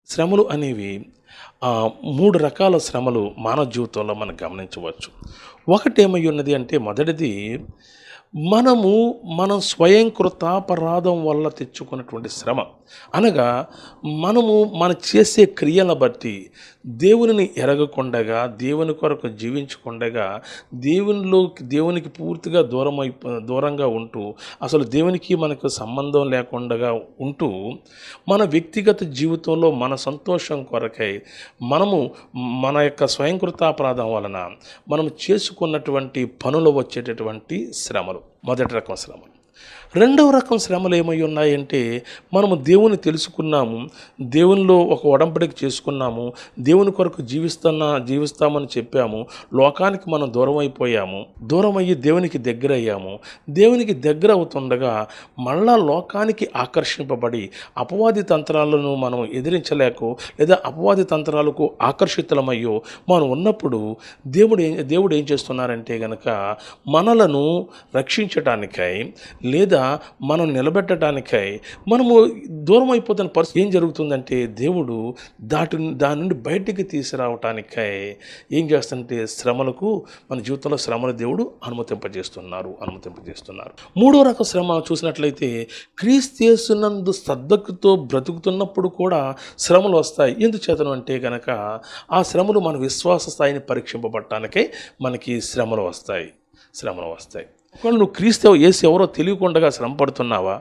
శ్రమలు అనేవి 3 రకాల శ్రమలు మానవ జీవితంలో మనం గమనించవచ్చు. ఒకటేమై ఉన్నది అంటే మొదటిది మనం స్వయం కృతాపరాధం వల్ల తెచ్చుకున్నటువంటి శ్రమ. అనగా మనం చేసే క్రియల బట్టి దేవునిని ఎరగకుండగా, దేవుని కొరకు జీవించకుండగా, దేవునికి పూర్తిగా దూరంగా ఉంటూ, అసలు దేవునికి మనకు సంబంధం లేకుండగా ఉంటూ, మన వ్యక్తిగత జీవితంలో మన సంతోషం కొరకై మన యొక్క స్వయంకృతాపరాధం వలన మనం చేసుకున్నటువంటి పనులు వచ్చేటటువంటి శ్రమలు మొదటి రకం శ్రమలు. రెండవ రకం శ్రమలు ఏమై ఉన్నాయంటే, మనము దేవుని తెలుసుకున్నాము, దేవునిలో ఒక ఒడంబడిక చేసుకున్నాము, దేవుని కొరకు జీవిస్తామని చెప్పాము, లోకానికి మనం దూరం అయిపోయాము, దూరం అయ్యి దేవునికి దగ్గర అయ్యాము. దేవునికి దగ్గర అవుతుండగా మళ్ళా లోకానికి ఆకర్షింపబడి అపవాది తంత్రాలను మనం ఎదిరించలేకో, లేదా అపవాది తంత్రాలకు ఆకర్షితులమయ్యో మనం ఉన్నప్పుడు దేవుడు ఏం చేస్తున్నారంటే గనక మనలను రక్షించటానికై, లేదా మనం నిలబెట్టడానికై మనము దూరం అయిపోతున్న పరిస్థితి ఏం జరుగుతుందంటే, దేవుడు దాని నుండి బయటికి తీసుకురావటానికై ఏం చేస్తుంటే మన జీవితంలో శ్రమలు దేవుడు అనుమతింపజేస్తున్నారు. మూడో రకం శ్రమ చూసినట్లయితే, క్రీస్తు యేసునందు సద్భక్తితో బ్రతుకుతున్నప్పుడు కూడా శ్రమలు వస్తాయి. ఎందుచేతను అంటే గనక ఆ శ్రమలు మన విశ్వాస స్థాయిని పరీక్షింపబడటానికై మనకి శ్రమలు వస్తాయి. ఒకవేళ నువ్వు క్రీస్తు యేసు ఎవరో తెలియకుండా శ్రమ పడుతున్నావా?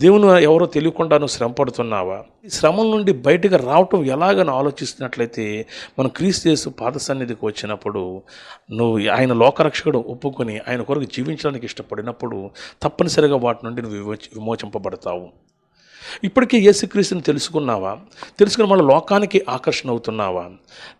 దేవుని ఎవరో తెలియకుండా నువ్వు శ్రమ పడుతున్నావా? ఈ శ్రమల నుండి బయటకు రావటం ఎలాగని ఆలోచిస్తున్నట్లయితే, మనం క్రీస్తు యేసు పాద సన్నిధికి వచ్చినప్పుడు, నువ్వు ఆయన లోకరక్షకుడు ఒప్పుకొని ఆయన కొరకు జీవించడానికి ఇష్టపడినప్పుడు తప్పనిసరిగా వాటి నుండి నువ్వు విమోచింపబడతావు. ఇప్పటికే యేసుక్రీస్తుని తెలుసుకుని మళ్ళీ లోకానికి ఆకర్షణ అవుతున్నావా?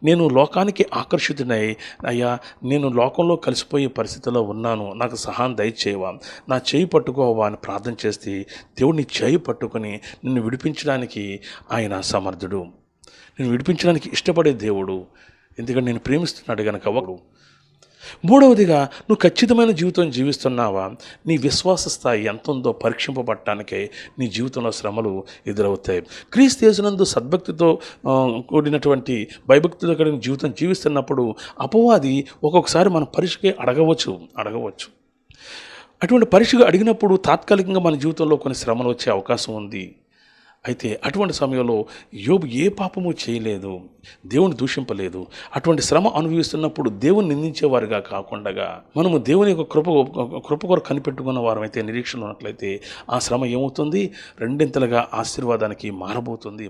నేను లోకానికి ఆకర్షితునై, అయ్యా నేను లోకంలో కలిసిపోయే పరిస్థితిలో ఉన్నాను, నాకు సహాయం దయచేయవా, నా చేయి పట్టుకోవా అని ప్రార్థన చేస్తే, దేవుడిని చేయి పట్టుకొని నిన్ను విడిపించడానికి ఆయన సమర్థుడు. నేను విడిపించడానికి ఇష్టపడే దేవుడు. ఎందుకంటే నేను ప్రేమిస్తున్నాడు కనుక. మూడవదిగా, నువ్వు ఖచ్చితమైన జీవితం జీవిస్తున్నావా? నీ విశ్వాస స్థాయి ఎంత ఉందో పరీక్షింపబడటానికే నీ జీవితంలో శ్రమలు ఎదురవుతాయి. క్రీస్తు యేసునందు సద్భక్తితో కూడినటువంటి భయభక్తితో కలిగిన జీవితం జీవిస్తున్నప్పుడు అపవాది ఒక్కొక్కసారి మన పరీక్షకి అడగవచ్చు. అటువంటి పరీక్షగా అడిగినప్పుడు తాత్కాలికంగా మన జీవితంలో కొన్ని శ్రమలు వచ్చే అవకాశం ఉంది. అయితే అటువంటి సమయంలో యోబు ఏ పాపము చేయలేదు, దేవుని దూషింపలేదు. అటువంటి శ్రమ అనుభవిస్తున్నప్పుడు దేవుని నిందించేవారుగా కాకుండా మనము దేవుని యొక్క కృప కొరకు కనిపెట్టుకున్న వారమైతే, నిరీక్షణ ఉన్నట్లయితే ఆ శ్రమ ఏమవుతుంది? రెండింతలుగా ఆశీర్వాదానికి మారబోతుంది.